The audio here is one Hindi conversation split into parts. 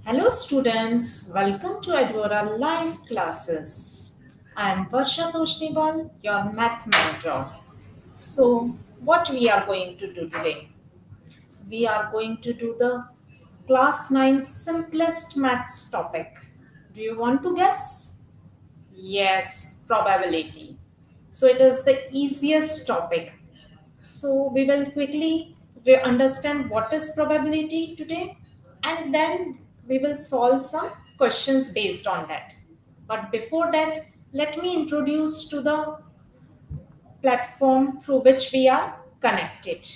Hello students, welcome to Edwora live classes. I am Varsha Toshnibal, your math mentor. So, what we are going to do today? We are going to do the class 9 simplest maths topic. Do you want to guess? Yes, probability. So, it is the easiest topic. So we will quickly understand what is probability today, and then we will solve some questions based on that. But before that, let me introduce to the platform through which we are connected.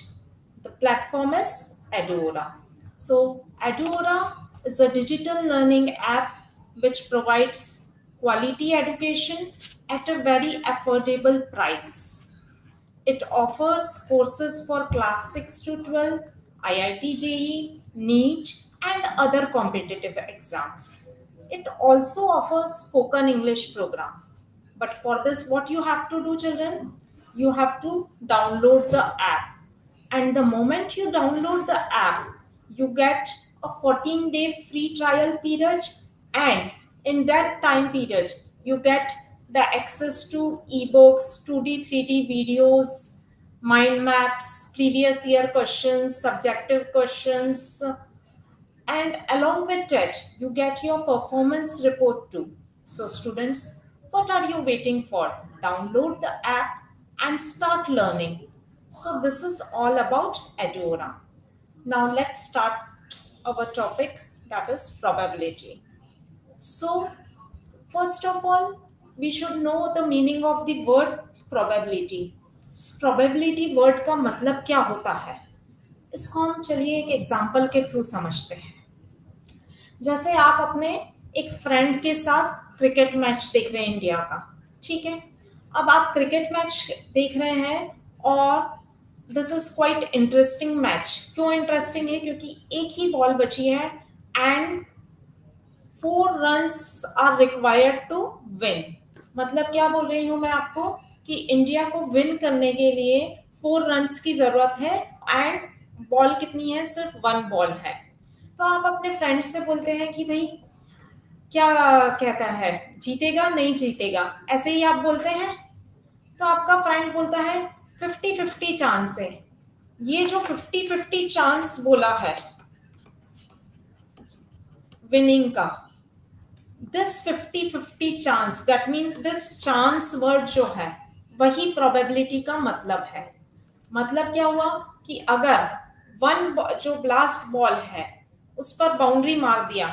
The platform is Edura. So Edura is a digital learning app which provides quality education at a very affordable price. It offers courses for class 6 to 12, IIT JEE, NEET, and other competitive exams. It also offers spoken English program. But for this, what you have to do, children? You have to download the app. And the moment you download the app, you get a 14-day free trial period, and in that time period you get the access to ebooks, 2D 3D videos, mind maps, previous year questions, subjective questions, and along with that you get your performance report too. So students, what are you waiting for? Download the app and start learning. So this is all about Edora. Now let's start our topic, that is probability. So first of all, we should know the meaning of the word probability. Probability word का मतलब क्या होता है, इसको हम चलिए एक एग्जांपल के थ्रू समझते हैं। जैसे आप अपने एक फ्रेंड के साथ क्रिकेट मैच देख रहे हैं इंडिया का, ठीक है। अब आप क्रिकेट मैच देख रहे हैं और this is quite interesting match. क्यों इंटरेस्टिंग है? क्योंकि एक ही बॉल बची है and 4 runs are required to win. मतलब क्या बोल रही हूं मैं आपको कि इंडिया को विन करने के लिए 4 रन्स की जरूरत है एंड बॉल कितनी है? सिर्फ 1 बॉल है। तो आप अपने फ्रेंड से बोलते हैं कि भाई क्या कहता है, जीतेगा नहीं जीतेगा, ऐसे ही आप बोलते हैं। तो आपका फ्रेंड बोलता है 50-50 चांस है। ये जो 50-50 चांस बोला है विनिंग का, this 50-50 chance, that means this chance word जो है वही प्रोबेबिलिटी का मतलब है। मतलब क्या हुआ कि अगर जो ब्लास्ट बॉल है उस पर बाउंड्री मार दिया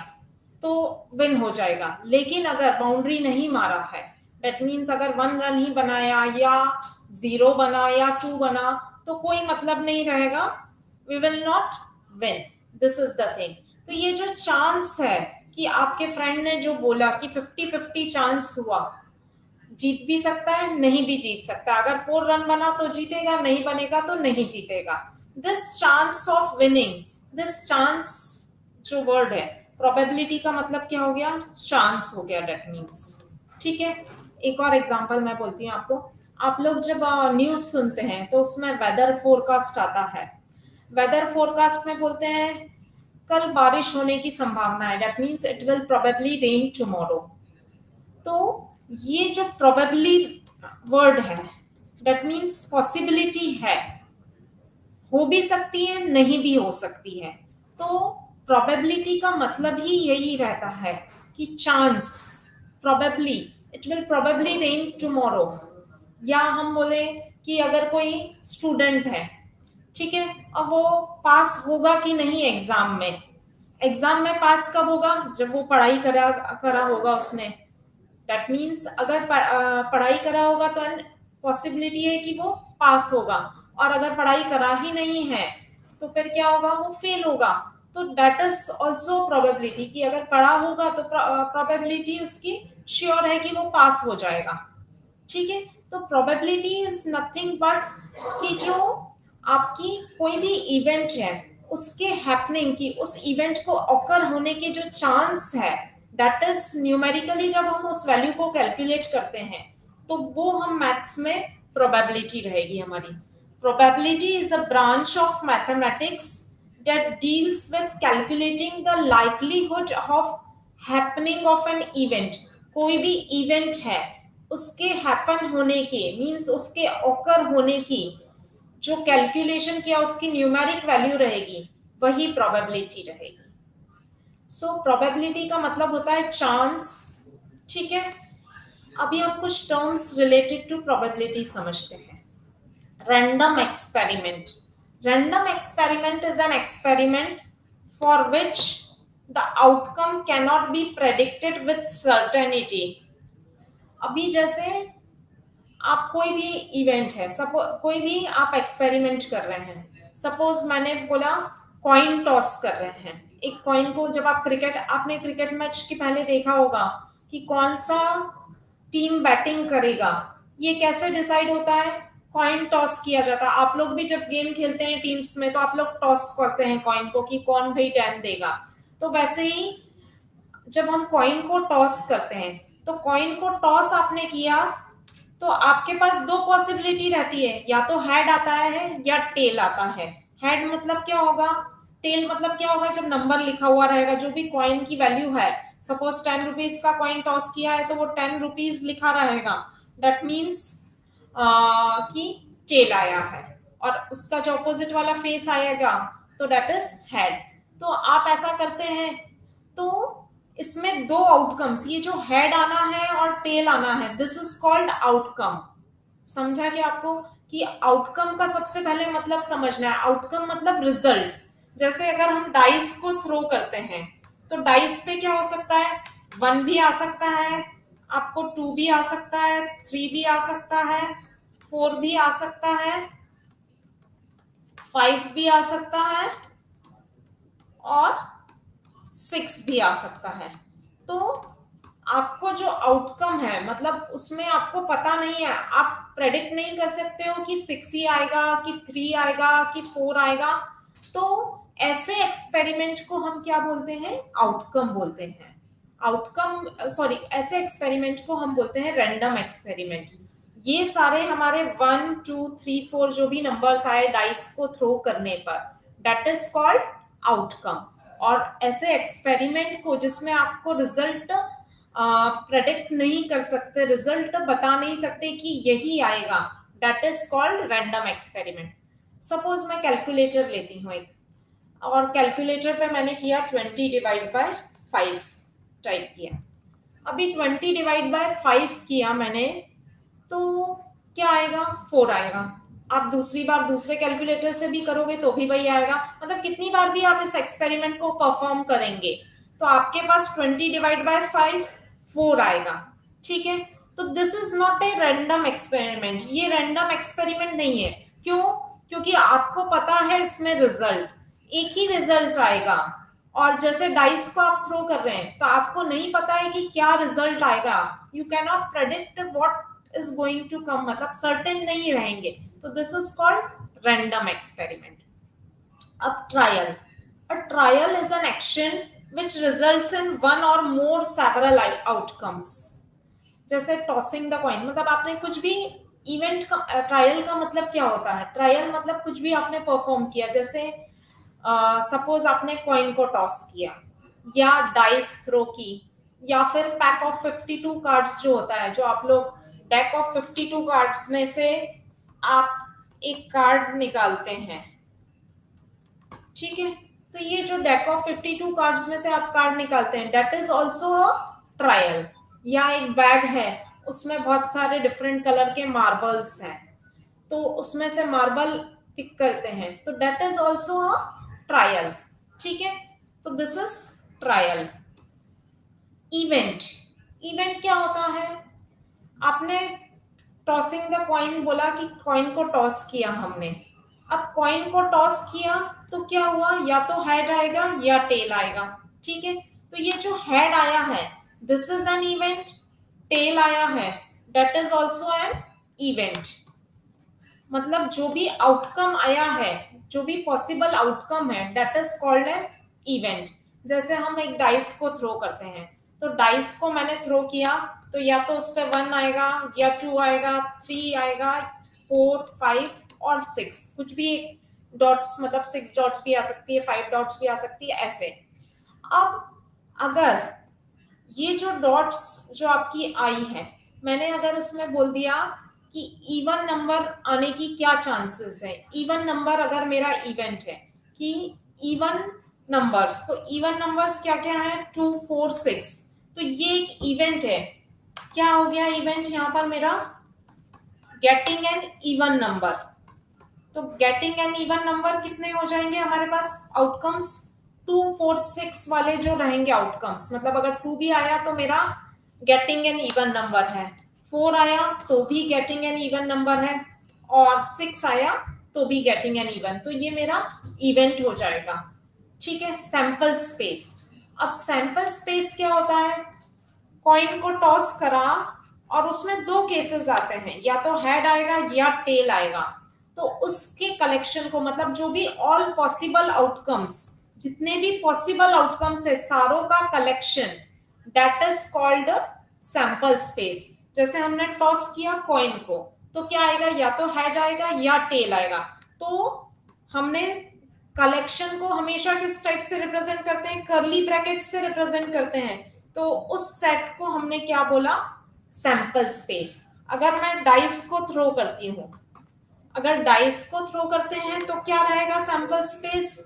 तो विन हो जाएगा, लेकिन अगर बाउंड्री नहीं मारा है, दैट मीन्स अगर 1 रन ही बनाया या 0 बना या 2 बना तो कोई मतलब नहीं रहेगा, we will not win. This is the thing. तो ये जो चांस है कि आपके फ्रेंड ने जो बोला कि 50-50 चांस हुआ, जीत भी सकता है नहीं भी जीत सकता। अगर 4 रन बना तो जीतेगा, नहीं बनेगा तो नहीं जीतेगा। This chance of winning, this chance जो वर्ड है, प्रोबेबिलिटी का मतलब क्या हो गया? चांस हो गया, डेट मीन्स। ठीक है। एक और एग्जांपल मैं बोलती हूँ आपको। आप लोग जब न्यूज सुनते हैं तो उसमें वेदर फोरकास्ट आता है। वेदर फोरकास्ट में बोलते हैं कल बारिश होने की संभावना है, that means it will probably rain tomorrow. तो ये जो प्रोबेबली वर्ड है, दैट मीन्स पॉसिबिलिटी है, हो भी सकती है नहीं भी हो सकती है। तो प्रोबेबिलिटी का मतलब ही यही रहता है कि chance, probably it will probably rain tomorrow. या हम बोले कि अगर कोई स्टूडेंट है, ठीक है, अब वो पास होगा कि नहीं एग्जाम में। एग्जाम में पास कब होगा? जब वो पढ़ाई करा करा होगा उसने। दैट मीन्स अगर पढ़ाई करा होगा तो पॉसिबिलिटी है कि वो पास होगा, और अगर पढ़ाई करा ही नहीं है तो फिर क्या होगा? वो फेल होगा। तो दैट इज ऑल्सो प्रोबेबिलिटी कि अगर पढ़ा होगा तो प्रोबेबिलिटी उसकी श्योर है कि वो पास हो जाएगा। ठीक है। तो प्रोबेबिलिटी इज नथिंग बट कि जो आपकी कोई भी इवेंट है उसके हैपनिंग की, उस इवेंट को ऑकर होने के जो चांस है, दैट इज न्यूमेरिकली जब हम उस वैल्यू को कैलकुलेट करते हैं तो वो हम मैथ्स में प्रोबेबिलिटी रहेगी हमारी। Probability is a branch of mathematics that deals with calculating the likelihood of happening of an event. कोई भी इवेंट है उसके हैपन होने के मींस उसके ओकर होने की जो कैलकुलेशन किया उसकी न्यूमेरिक वैल्यू रहेगी वही प्रोबेबिलिटी रहेगी. सो प्रोबेबिलिटी का मतलब होता है चांस. ठीक है. अभी हम कुछ टर्म्स रिलेटेड टू प्रोबेबिलिटी समझते हैं. Random experiment. Random experiment is an experiment for which the outcome cannot be predicted with certainty. अभी जैसे आप कोई भी इवेंट है, सपो कोई भी आप एक्सपेरिमेंट कर रहे हैं. सपोज मैंने बोला कॉइन टॉस कर रहे हैं. एक कॉइन को जब आप क्रिकेट आपने क्रिकेट मैच के पहले देखा होगा कि कौन सा टीम बैटिंग करेगा. ये कैसे डिसाइड होता है. कॉइन टॉस किया जाता है. आप लोग भी जब गेम खेलते हैं टीम्स में तो आप लोग टॉस करते हैं कॉइन को कि कौन भाई टैन देगा. तो वैसे ही जब हम कॉइन को टॉस करते हैं तो कॉइन को टॉस आपने किया तो आपके पास दो पॉसिबिलिटी रहती है. या तो हेड आता है या टेल आता है. हेड मतलब क्या होगा. टेल मतलब क्या होगा. जब नंबर लिखा हुआ रहेगा जो भी कॉइन की वैल्यू है. सपोज 10 रुपीज का कॉइन टॉस किया है तो वो 10 रुपीज लिखा रहेगा. दैट मीन्स कि टेल आया है. और उसका जो अपोजिट वाला फेस आएगा तो दैट इज हेड. तो आप ऐसा करते हैं तो इसमें दो आउटकम्स ये जो हेड आना है और टेल आना है दिस इज कॉल्ड आउटकम. समझा क्या आपको कि आउटकम का सबसे पहले मतलब समझना है. आउटकम मतलब रिजल्ट. जैसे अगर हम डाइस को थ्रो करते हैं तो डाइस पे क्या हो सकता है. 1 भी आ सकता है आपको. 2 भी आ सकता है. 3 भी आ सकता है. 4 भी आ सकता है. 5 भी आ सकता है और 6 भी आ सकता है. तो आपको जो आउटकम है मतलब उसमें आपको पता नहीं है. आप प्रेडिक्ट नहीं कर सकते हो कि 6 ही आएगा कि 3 आएगा कि 4 आएगा. तो ऐसे एक्सपेरिमेंट को हम क्या बोलते हैं. आउटकम बोलते हैं. आउटकम सॉरी ऐसे एक्सपेरिमेंट को हम बोलते हैं रैंडम एक्सपेरिमेंट. ये सारे हमारे 1 2 3 4 जो भी नंबर्स आए डाइस को थ्रो करने पर दैट इज कॉल्ड आउटकम. और ऐसे एक्सपेरिमेंट को जिसमें आपको रिजल्ट प्रेडिक्ट नहीं कर सकते रिजल्ट बता नहीं सकते कि यही आएगा that is called random experiment. Suppose मैं कैलकुलेटर लेती हूँ एक और कैलकुलेटर पे मैंने किया 20/5 टाइप किया. अभी 20/5 किया मैंने तो क्या आएगा. 4 आएगा. आप दूसरी बार दूसरे कैलकुलेटर से भी करोगे तो भी वही आएगा. मतलब कितनी बार भी आप इस एक्सपेरिमेंट को परफॉर्म करेंगे तो आपके पास 20/5 4 आएगा. ठीक है. तो this is not a random experiment. ये रैंडम एक्सपेरिमेंट नहीं है. क्यों. क्योंकि आपको पता है इसमें रिजल्ट एक ही रिजल्ट आएगा. और जैसे डाइस को आप थ्रो कर रहे हैं तो आपको नहीं पता है कि क्या रिजल्ट आएगा. You can not predict what is going to come. मतलब सर्टेन नहीं रहेंगे. तो this is called random experiment. अब trial. A trial is an action which results in one or more several outcomes. जैसे टॉसिंग द कॉइन मतलब आपने कुछ भी इवेंट का ट्रायल का मतलब क्या होता है. ट्रायल मतलब कुछ भी आपने परफॉर्म किया. जैसे सपोज आपने कॉइन को टॉस किया या डाइस थ्रो की या फिर पैक ऑफ 52 कार्ड्स जो होता है जो आप लोग डेक ऑफ 52 कार्ड्स में से आप एक कार्ड निकालते हैं. ठीक है. तो ये जो डेक ऑफ 52 कार्ड्स में से आप कार्ड निकालते हैं that is also a trial. या एक बैग है उसमें बहुत सारे डिफरेंट कलर के मार्बल्स हैं तो उसमें से मार्बल पिक करते हैं तो that is also a trial. ठीक है. तो this is trial. Event. Event क्या होता है. आपने टॉसिंग द कॉइन बोला कि कॉइन को टॉस किया हमने. अब कॉइन को टॉस किया तो क्या हुआ. या तो हेड आएगा या टेल आएगा. ठीक है. तो ये जो हेड आया है this is an event. Tail आया है that is also an event. मतलब जो भी आउटकम आया है जो भी पॉसिबल आउटकम है that is called an event. जैसे हम एक डाइस को थ्रो करते हैं तो डाइस को मैंने थ्रो किया तो या तो उस पर 1 आएगा या 2 आएगा 3 आएगा 4 5 और 6 कुछ भी एक डॉट्स मतलब 6 डॉट्स भी आ सकती है, 5 डॉट्स भी आ सकती है, ऐसे। अब अगर ये जो डॉट्स जो आपकी आई है, मैंने अगर उसमें बोल दिया कि इवन नंबर आने की क्या चांसेस है, इवन नंबर अगर मेरा इवेंट है कि इवन नंबर्स, तो इवन नंबर्स क्या क्या है, 2 4 6, तो ये एक इवेंट है। क्या हो गया इवेंट यहाँ पर मेरा, गेटिंग एन इवन नंबर। तो गेटिंग एन इवन नंबर कितने हो जाएंगे हमारे पास आउटकम्स, 2 4 6 वाले जो रहेंगे आउटकम्स, मतलब अगर 2 भी आया तो मेरा गेटिंग एन इवन नंबर है, 4 आया तो भी गेटिंग एन इवन नंबर है, और 6 आया तो भी गेटिंग एन इवन, तो ये मेरा इवेंट हो जाएगा। ठीक है, सैंपल स्पेस। अब सैंपल स्पेस क्या होता है, कॉइन को टॉस करा और उसमें दो केसेस आते हैं, या तो हेड आएगा या टेल आएगा, तो उसके कलेक्शन को, मतलब जो भी ऑल पॉसिबल आउटकम्स, जितने भी पॉसिबल आउटकम्स है सारों का collection, that is called sample space. जैसे हमने टॉस किया कॉइन को, तो क्या आएगा, या तो हेड आएगा या टेल आएगा, तो हमने कलेक्शन को हमेशा किस टाइप से रिप्रेजेंट करते हैं, कर्ली ब्रैकेट से रिप्रेजेंट करते हैं, तो उस सेट को हमने क्या बोला, सैंपल स्पेस। अगर मैं डाइस को थ्रो करती हूँ, अगर डाइस को थ्रो करते हैं तो क्या रहेगा सैंपल स्पेस,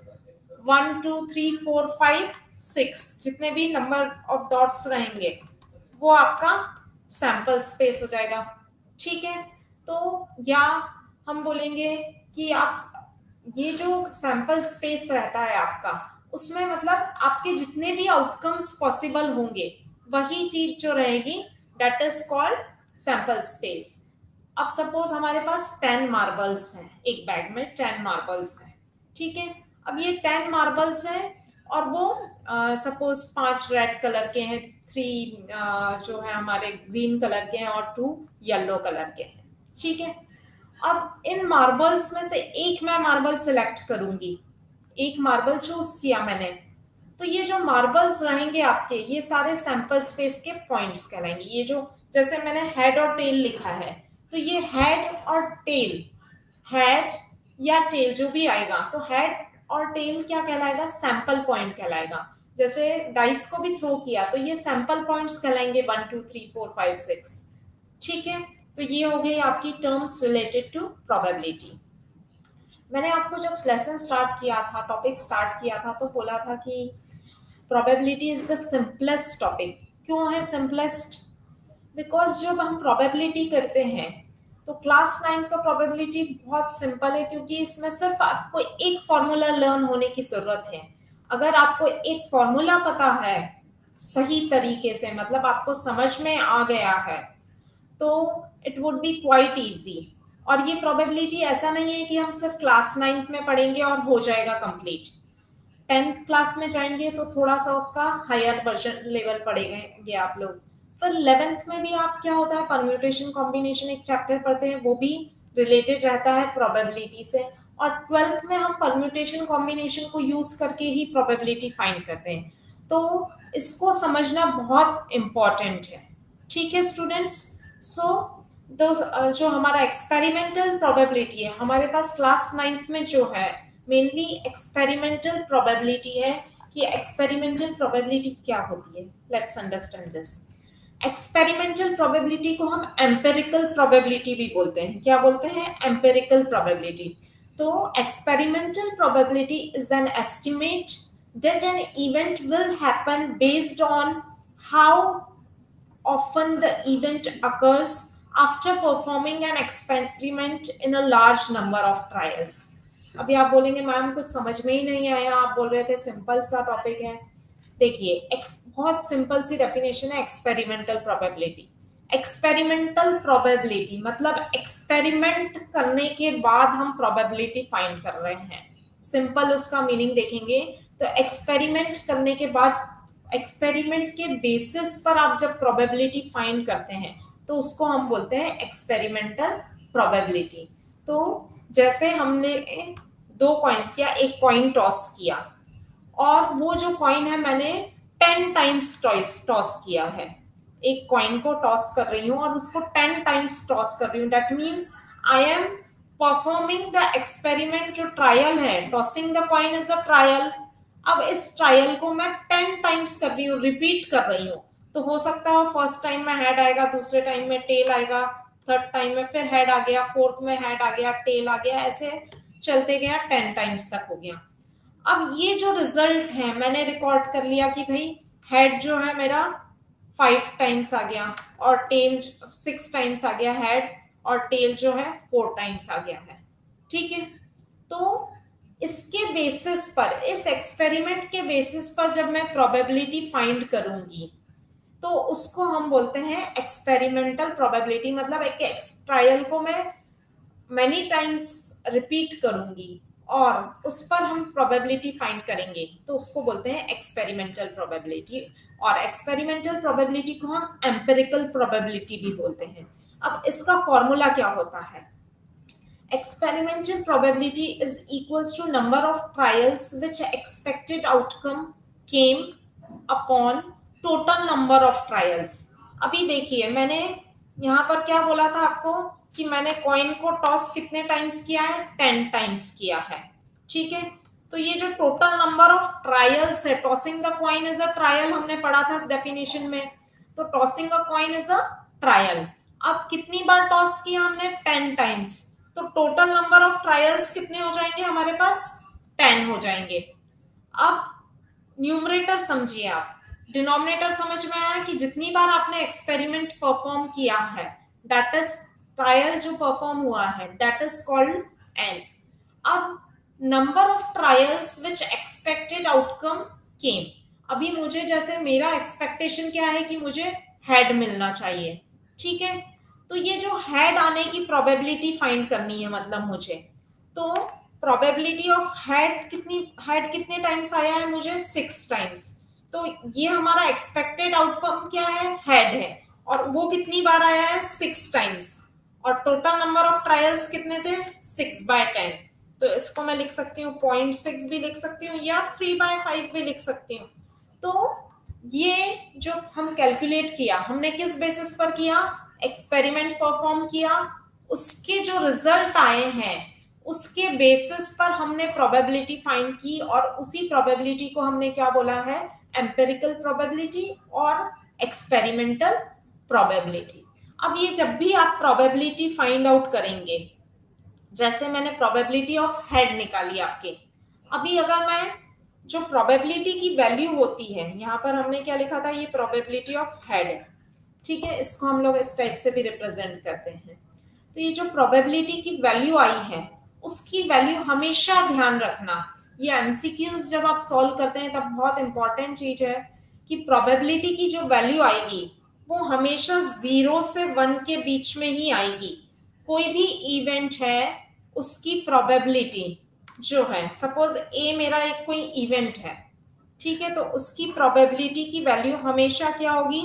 1 2 3 4 5 6, जितने भी नंबर ऑफ डॉट्स रहेंगे वो आपका सैंपल स्पेस हो जाएगा। ठीक है, तो या हम बोलेंगे कि आप ये जो सैंपल स्पेस रहता है आपका, उसमें मतलब आपके जितने भी आउटकम्स पॉसिबल होंगे वही चीज जो रहेगी, that is called sample space. अब सपोज हमारे पास 10 मार्बल्स हैं, एक बैग में 10 मार्बल्स हैं। ठीक है, अब ये 10 मार्बल्स हैं और वो सपोज 5 रेड कलर के हैं, 3 जो है हमारे ग्रीन कलर के हैं और 2 येलो कलर के हैं। ठीक है, अब इन मार्बल्स में से एक मैं मार्बल सिलेक्ट करूंगी, एक मार्बल चूज किया मैंने, तो ये जो मार्बल्स रहेंगे आपके, ये सारे सैंपल स्पेस के पॉइंट्स कहलाएंगे। ये जो जैसे मैंने हेड और टेल लिखा है, तो ये हेड और टेल, हेड या टेल जो भी आएगा, तो हेड और टेल क्या कहलाएगा, सैंपल पॉइंट कहलाएगा। जैसे डाइस को भी थ्रो किया तो ये सैंपल पॉइंट्स कहलाएंगे, 1 2 3 4 5 6। ठीक है, तो ये हो गई आपकी टर्म्स रिलेटेड टू प्रोबेबिलिटी। मैंने आपको जब लेसन स्टार्ट किया था, टॉपिक स्टार्ट किया था, तो बोला था कि probability is the simplest topic. क्यों है सिंपलेस्ट, बिकॉज जब हम प्रोबेबिलिटी करते हैं तो क्लास 9 का प्रोबेबिलिटी बहुत सिंपल है, क्योंकि इसमें सिर्फ आपको एक फॉर्मूला लर्न होने की जरूरत है। अगर आपको एक फॉर्मूला पता है सही तरीके से, मतलब आपको समझ में आ गया है, तो it would be quite easy. और ये प्रोबेबिलिटी ऐसा नहीं है कि हम सिर्फ क्लास 9 में पढ़ेंगे और हो जाएगा कंप्लीट। 10th क्लास में जाएंगे तो थोड़ा सा उसका हायर वर्जन लेवल पढ़ेंगे आप लोग। फिर 11th में भी आप क्या होता है, परम्यूटेशन कॉम्बिनेशन एक चैप्टर पढ़ते हैं, वो भी रिलेटेड रहता है प्रोबेबिलिटी से। और 12th में हम परम्यूटेशन कॉम्बिनेशन को यूज करके ही प्रोबेबिलिटी फाइंड करते हैं। तो इसको समझना बहुत इंपॉर्टेंट है। ठीक है स्टूडेंट्स, सो जो हमारा एक्सपेरिमेंटल प्रोबेबिलिटी है हमारे पास क्लास 9th में जो है, मेनली एक्सपेरिमेंटल प्रोबेबिलिटी है। कि एक्सपेरिमेंटल प्रोबेबिलिटी क्या होती है, let's understand this. Experimental probability को हम एम्पेरिकल प्रोबेबिलिटी भी बोलते हैं। क्या बोलते हैं, एम्पेरिकल प्रोबेबिलिटी। तो experimental probability is an estimate that an event will happen based on how often the event occurs after performing an experiment in a large number of trials। अभी आप बोलेंगे मैम कुछ समझ में ही नहीं आया, आप बोल रहे थे सिंपल सा टॉपिक है। देखिए बहुत सिंपल सी डेफिनेशन है एक्सपेरिमेंटल प्रोबेबिलिटी। एक्सपेरिमेंटल प्रोबेबिलिटी मतलब एक्सपेरिमेंट करने के बाद हम प्रोबेबिलिटी फाइंड कर रहे हैं। सिंपल उसका मीनिंग देखेंगे तो एक्सपेरिमेंट करने के बाद, एक्सपेरिमेंट के बेसिस पर आप जब प्रोबेबिलिटी फाइंड करते हैं तो उसको हम बोलते हैं एक्सपेरिमेंटल प्रोबेबिलिटी। तो जैसे हमने 2 कॉइन्स या एक कॉइन टॉस किया, और वो जो कॉइन है मैंने 10 टाइम्स टॉस किया है। एक कॉइन को टॉस कर रही हूँ और उसको 10 टाइम्स टॉस कर रही हूँ, that means I am performing the experiment, जो ट्रायल है, tossing the coin is a trial. अब इस ट्रायल को मैं 10 टाइम्स कर रही हूँ, रिपीट कर रही हूँ। तो हो सकता है फर्स्ट टाइम में हेड आएगा, दूसरे टाइम में टेल आएगा, थर्ड टाइम में फिर हेड आ गया, फोर्थ में हेड आ गया, टेल आ गया, ऐसे चलते गया, 10 टाइम्स तक हो गया। अब ये जो रिजल्ट है मैंने रिकॉर्ड कर लिया कि भाई हेड जो है मेरा 5 टाइम्स आ गया, और टेल 6 टाइम्स आ गया हेड, और टेल जो है 4 टाइम्स आ गया है। ठीक है, तो इसके बेसिस पर, इस एक्सपेरिमेंट के बेसिस पर जब मैं प्रोबेबिलिटी फाइंड करूंगी, तो उसको हम बोलते हैं एक्सपेरिमेंटल प्रोबेबिलिटी। मतलब एक ट्रायल को मैं मैनी टाइम्स रिपीट करूंगी और उस पर हम प्रोबेबिलिटी फाइंड करेंगे, तो उसको बोलते हैं एक्सपेरिमेंटल प्रोबेबिलिटी। और एक्सपेरिमेंटल प्रोबेबिलिटी को हम एम्पिरिकल प्रोबेबिलिटी भी बोलते हैं। अब इसका फॉर्मूला क्या होता है? Experimental probability is equals to number of trials which expected outcome came upon total number of trials। अभी देखिए मैंने यहाँ पर क्या बोला था आपको, कि मैंने कॉइन को टॉस कितने टाइम्स किया है? 10 टाइम्स किया है। ठीक है, तो ये जो टोटल नंबर ऑफ ट्रायल्स है, tossing the coin is a trial, हमने पढ़ा था इस डेफिनेशन में। तो tossing a coin is a trial. अब कितनी बार टॉस किया हमने? 10 टाइम्स। तो टोटल नंबर ऑफ ट्रायल्स कितने हो जाएंगे हमारे पास? 10 हो जाएंगे। अब न्यूमरेटर समझिए आप, डिनोमिनेटर समझ में आया कि जितनी बार आपने एक्सपेरिमेंट परफॉर्म किया है, दैट इज ट्रायल जो परफॉर्म हुआ है, दैट इज कॉल्ड एन। अब number of trials which expected outcome came. अभी मुझे, जैसे मेरा एक्सपेक्टेशन क्या है कि मुझे हेड मिलना चाहिए। ठीक है, तो ये जो हेड आने की प्रोबेबिलिटी फाइंड करनी है, मतलब मुझे, तो प्रोबेबिलिटी ऑफ हेड कितनी, हेड कितने टाइम्स आया है मुझे? 6 टाइम्स। तो ये हमारा एक्सपेक्टेड आउटकम क्या है? हेड है, और वो कितनी बार आया है? 6 टाइम्स। और टोटल नंबर ऑफ ट्रायल्स कितने थे? 6/10। तो इसको मैं लिख सकती हूँ 0.6 भी लिख सकती हूँ, या 3/5 भी लिख सकती हूँ। तो ये जो हम कैलकुलेट किया, हमने किस बेसिस पर किया? एक्सपेरिमेंट परफॉर्म किया, उसके जो रिजल्ट आए हैं उसके बेसिस पर हमने प्रोबेबिलिटी फाइंड की, और उसी प्रोबेबिलिटी को हमने क्या बोला है? एम्पिरिकल प्रोबेबिलिटी और एक्सपेरिमेंटल प्रोबेबिलिटी। अब ये जब भी आप प्रोबेबिलिटी फाइंड आउट करेंगे, जैसे मैंने प्रोबेबिलिटी ऑफ हेड निकाली आपके, अभी अगर मैं, जो प्रोबेबिलिटी की वैल्यू होती है, यहाँ पर हमने क्या लिखा था? ये प्रोबेबिलिटी ऑफ हेड है। ठीक है, इसको हम लोग इस टाइप से भी रिप्रेजेंट करते हैं। तो ये जो प्रोबेबिलिटी की वैल्यू आई है, उसकी वैल्यू हमेशा ध्यान रखना। ये एमसीक्यूज जब आप सॉल्व करते हैं तब बहुत इंपॉर्टेंट चीज है कि प्रोबेबिलिटी की जो वैल्यू आएगी वो हमेशा 0 से 1 के बीच में ही आएगी। कोई भी इवेंट है, उसकी प्रोबेबिलिटी जो है, सपोज ए मेरा एक कोई इवेंट है, ठीक है, तो उसकी प्रोबेबिलिटी की वैल्यू हमेशा क्या होगी?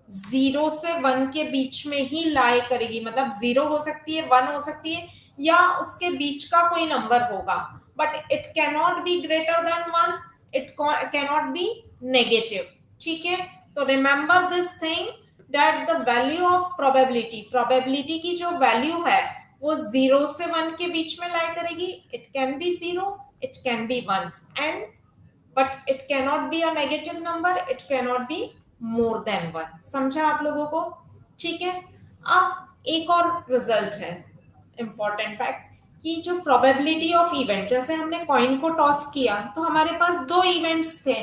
0 से 1 के बीच में ही लाई करेगी। मतलब 0 हो सकती है, 1 हो सकती है, या उसके बीच का कोई नंबर होगा, but it cannot be greater than 1, it cannot be negative. ठीक है, तो remember this thing, that the value of probability, probability की जो वैल्यू है वो 0 से 1 के बीच में लाई करेगी। It can be 0, it can be 1, and but it cannot be a negative number, it cannot be more than 1। समझा आप लोगों को? ठीक है, अब एक और रिजल्ट है, इंपॉर्टेंट फैक्ट, कि जो प्रोबेबिलिटी ऑफ इवेंट, जैसे हमने कॉइन को टॉस किया तो हमारे पास दो इवेंट्स थे,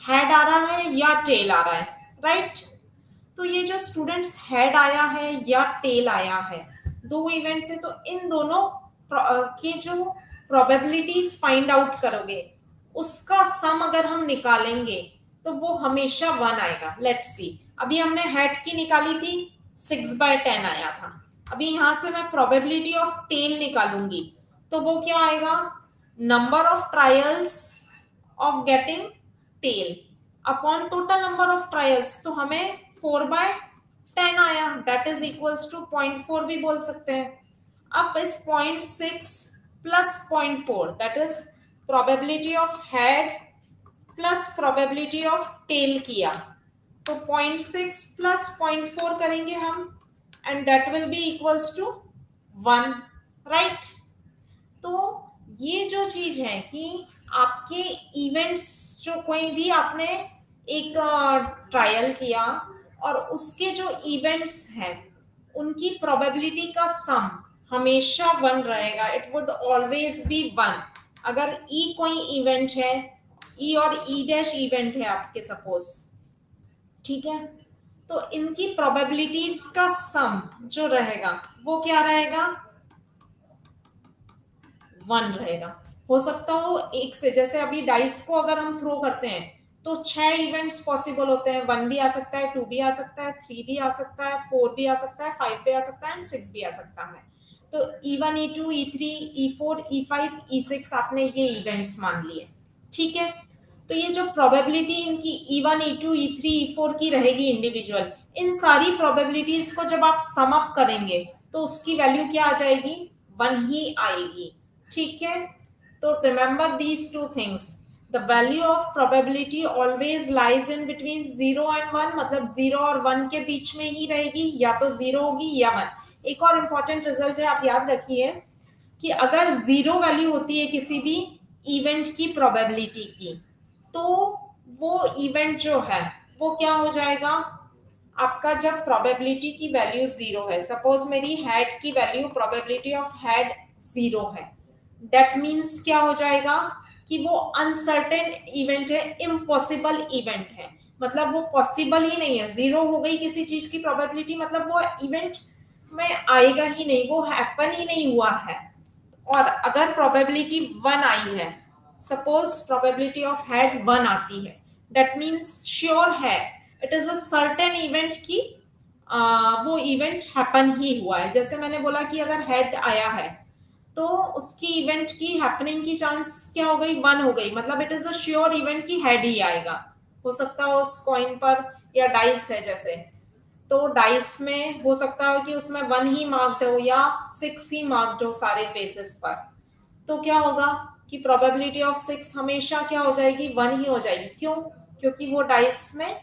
हेड आ रहा है या टेल आ रहा है, राइट? तो ये जो स्टूडेंट्स हेड आया है या टेल आया है, दो इवेंट्स है, तो इन दोनों के जो प्रोबेबिलिटीज फाइंड आउट करोगे, उसका सम अगर हम निकालेंगे तो वो हमेशा 1 आएगा। लेट्स सी, अभी हमने हेड की निकाली थी, 6/10 आया था। अभी यहां से मैं प्रोबेबिलिटी ऑफ टेल निकालूंगी, तो वो क्या आएगा? Number of trials of getting tail upon total number of trials, तो हमें 4/10 आया, दैट इज इक्वल्स टू 0.4 भी बोल सकते हैं। अब इस 0.6 plus 0.4, that is probability of head plus probability of tail किया, तो 0.6 प्लस 0.4 करेंगे हम, and that will be equals to 1, right? तो ये जो चीज है कि आपके इवेंट्स, जो कोई भी आपने एक ट्रायल किया और उसके जो इवेंट्स हैं उनकी प्रोबेबिलिटी का सम हमेशा वन रहेगा, it would always be one. अगर ई कोई इवेंट है, ई और ई डैश इवेंट है आपके सपोज, ठीक है, तो इनकी प्रोबेबिलिटीज का सम जो रहेगा वो क्या रहेगा, वन रहेगा। हो सकता हो एक से, जैसे अभी डाइस को अगर हम थ्रो करते हैं तो 6 इवेंट्स पॉसिबल होते हैं, 1 भी आ सकता है, 2 भी आ सकता है, 3 भी आ सकता है, 4 भी आ सकता है, 5 भी आ सकता है एंड 6 भी आ सकता है। तो E1 E2 E3 E4 E5 E6 आपने ये इवेंट्स मान लिए, ठीक है। तो ये जो प्रोबेबिलिटी इनकी E1 E2 E3 E4 की रहेगी इंडिविजुअल, इन सारी प्रोबेबिलिटीज को जब आप सम अप करेंगे तो उसकी वैल्यू क्या आ जाएगी, वन ही आएगी, ठीक है। तो remember these two things, the value of probability always lies in between 0 and 1, मतलब 0 और 1 के बीच में ही रहेगी, या तो 0 होगी या 1। एक और इंपॉर्टेंट रिजल्ट है, आप याद रखिए कि अगर 0 वैल्यू होती है किसी भी इवेंट की प्रोबेबिलिटी की, तो वो इवेंट जो है वो क्या हो जाएगा, आपका जब प्रोबेबिलिटी की वैल्यू 0 है, सपोज मेरी हैड की वैल्यू, प्रोबेबिलिटी ऑफ हैड 0 है, दैट मीन्स क्या हो जाएगा कि वो अनसर्टेन इवेंट है, इम्पॉसिबल इवेंट है, मतलब वो पॉसिबल ही नहीं है। 0 हो गई किसी चीज की प्रोबेबिलिटी, मतलब वो इवेंट में आएगा ही नहीं, वो हैपन ही नहीं हुआ है। और अगर प्रोबेबिलिटी 1 आई है, सपोज प्रोबेबिलिटी ऑफ हैड 1 आती है, दैट मीन्स श्योर है, it is a certain event की वो इवेंट हैपन ही हुआ है। जैसे मैंने बोला कि अगर हेड आया है तो उसकी इवेंट की हैपनिंग की चांस क्या हो गई, 1 हो गई, मतलब it is a sure event की हेड ही आएगा। हो सकता है उस कॉइन पर, या डाइस है जैसे, तो डाइस में हो सकता है कि उसमें 1 ही मार्क्ड हो या 6 ही मार्क्ड हो सारे फेसेस पर, तो क्या होगा कि प्रोबेबिलिटी ऑफ 6 हमेशा क्या हो जाएगी, 1 ही हो जाएगी। क्यों, क्योंकि वो डाइस में,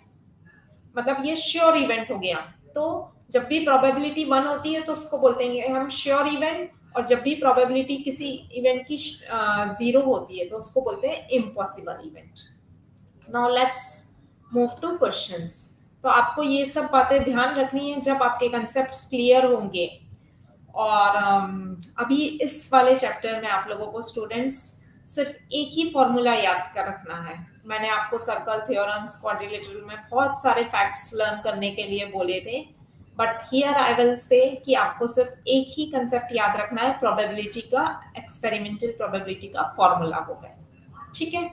मतलब ये श्योर इवेंट हो गया। तो जब भी प्रोबेबिलिटी 1 होती है तो उसको बोलते हैं हम श्योर इवेंट, और जब भी प्रोबेबिलिटी किसी इवेंट की 0 होती है तो उसको बोलते हैं impossible event. Now let's move two questions. तो आपको ये सब बातें ध्यान रखनी है जब आपके कंसेप्ट क्लियर होंगे। और अभी इस वाले चैप्टर में आप लोगों को स्टूडेंट्स सिर्फ एक ही फॉर्मूला याद कर रखना है। मैंने आपको सर्कल, थ्योरम्स, क्वाड्रिलेटरल में बहुत सारे फैक्ट्स लर्न करने के लिए बोले थे, but here I will say कि आपको सिर्फ एक ही कंसेप्ट याद रखना है, प्रोबेबिलिटी का, एक्सपेरिमेंटल प्रोबेबिलिटी का फॉर्मूला होगा, ठीक है।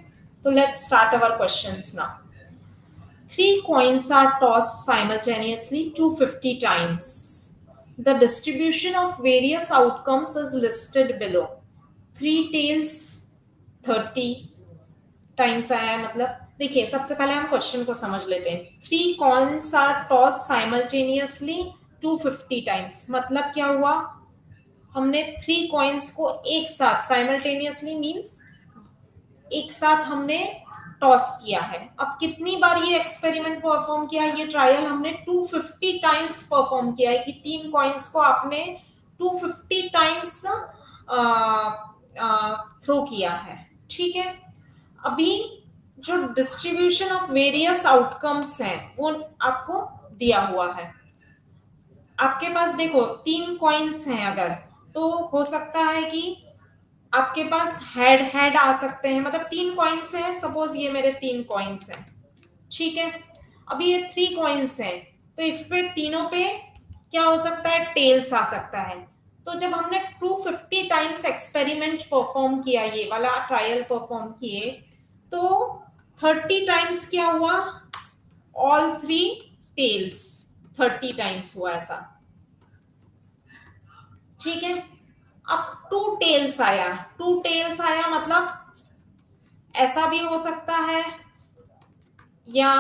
तो let's start our questions now. Three coins are tossed simultaneously 250 times. The distribution of various outcomes is listed below. Three tails 30 times आया है, मतलब देखिए सबसे पहले हम क्वेश्चन को समझ लेते हैं। 3 coins are toss simultaneously 250 times, मतलब क्या हुआ, हमने 3 कॉइन्स को एक साथ, साइमल्टेनियसली मीन्स एक साथ हमने टॉस किया है। अब कितनी बार ये एक्सपेरिमेंट परफॉर्म किया है, ये ट्रायल हमने 250 टाइम्स परफॉर्म किया है, कि 3 कॉइन्स को आपने 250 टाइम्स थ्रो किया है, ठीक है। अभी जो डिस्ट्रीब्यूशन ऑफ वेरियस आउटकम्स हैं वो आपको दिया हुआ है। आपके पास देखो 3 कॉइन्स हैं अगर, तो हो सकता है कि आपके पास हेड हेड आ सकते हैं, मतलब 3 कॉइन्स हैं, सपोज ये मेरे 3 कॉइन्स हैं, ठीक है। अभी ये 3 कॉइन्स हैं, तो इस पे तीनों पे क्या हो सकता है, टेल्स आ सकता है। तो जब हमने 250 टाइम्स एक्सपेरिमेंट परफॉर्म किया, ये वाला ट्रायल परफॉर्म किए, तो 30 टाइम्स क्या हुआ, ऑल 3 टेल्स 30 टाइम्स हुआ ऐसा, ठीक है। अब 2 टेल्स आया, 2 टेल्स आया मतलब ऐसा भी हो सकता है या